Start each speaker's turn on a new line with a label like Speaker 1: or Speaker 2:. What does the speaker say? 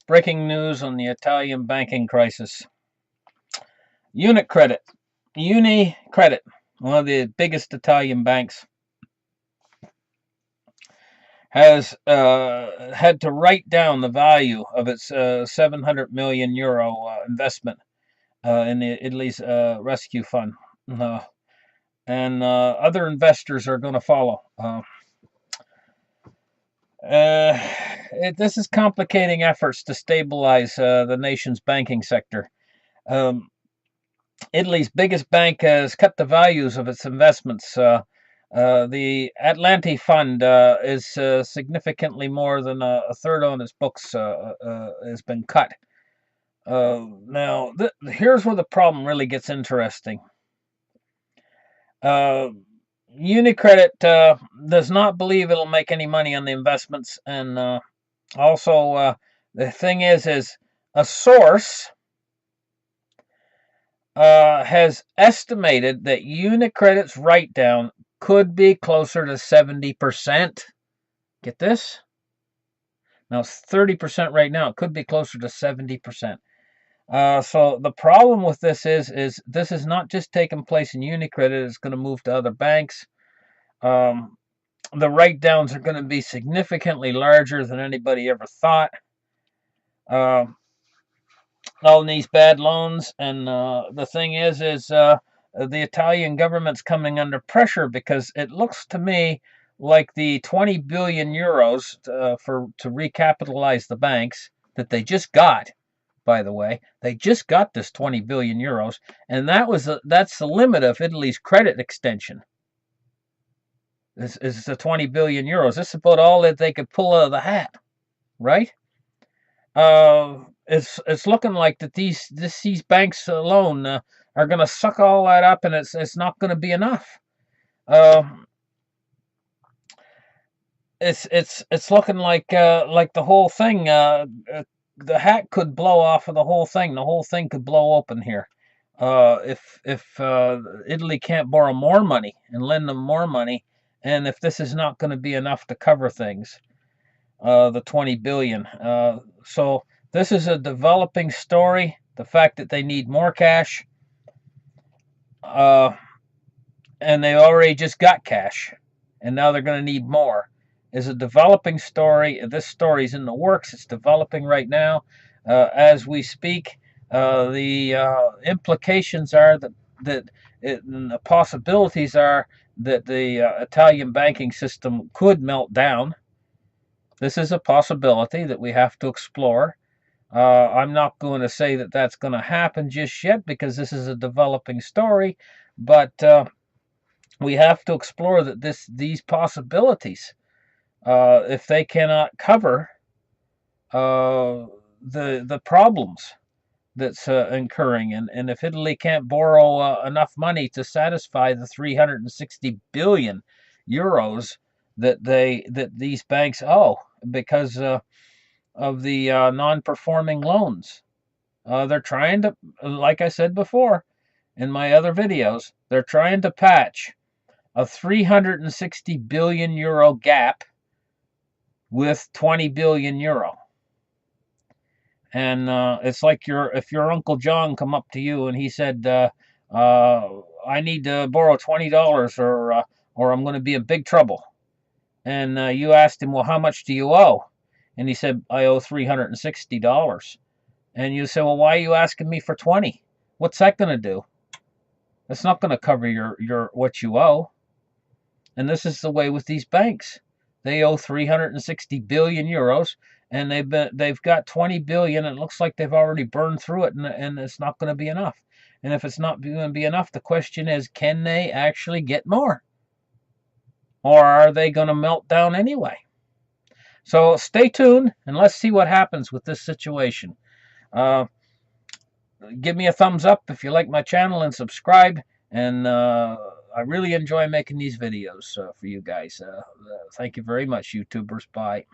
Speaker 1: Breaking news on the Italian banking crisis. UniCredit, one of the biggest Italian banks, has had to write down the value of its 700 million euro investment in Italy's rescue fund. And other investors are going to follow. This is complicating efforts to stabilize the nation's banking sector. Italy's biggest bank has cut the values of its investments. The Atlanti Fund is significantly more than a third on its books has been cut. Now, here's where the problem really gets interesting. UniCredit does not believe it'll make any money on the investments, and also the thing is a source has estimated that UniCredit's write-down could be closer to 70%. Get this? Now it's 30% right now. It could be closer to 70%. So the problem with this is this is not just taking place in UniCredit. It's going to move to other banks. The write-downs are going to be significantly larger than anybody ever thought. All these bad loans, and the thing is the Italian government's coming under pressure because it looks to me like the 20 billion euros to recapitalize the banks that they just got. By the way, they just got this 20 billion euros, and that's the limit of Italy's credit extension. This is the 20 billion euros. This is about all that they could pull out of the hat, right? It's looking like that these banks alone are going to suck all that up, and it's not going to be enough. It's looking like the whole thing. The hat could blow off of the whole thing. The whole thing could blow open here. If Italy can't borrow more money and lend them more money, and if this is not going to be enough to cover things, the 20 billion. So this is a developing story. The fact that they need more cash, and they already just got cash, and now they're going to need more, is a developing story. This story's in the works. It's developing right now as we speak. The implications are that the possibilities are that the Italian banking system could melt down. This is a possibility that we have to explore. I'm not going to say that that's going to happen just yet because this is a developing story, but we have to explore that these possibilities. If they cannot cover the problems that's incurring, and if Italy can't borrow enough money to satisfy the 360 billion euros that these banks owe because of the non-performing loans, they're trying to, like I said before in my other videos, they're trying to patch a 360 billion euro gap with 20 billion euro. And it's like if your Uncle John come up to you and he said, I need to borrow $20 or I'm going to be in big trouble. And you asked him, well, how much do you owe? And he said, I owe $360. And you say, well, why are you asking me for 20? What's that going to do? That's not going to cover your what you owe. And this is the way with these banks. They owe 360 billion euros, and they've got 20 billion. And it looks like they've already burned through it, and it's not going to be enough. And if it's not going to be enough, the question is, can they actually get more? Or are they going to melt down anyway? So stay tuned, and let's see what happens with this situation. Give me a thumbs up if you like my channel and subscribe. And I really enjoy making these videos for you guys. Thank you very much, YouTubers. Bye.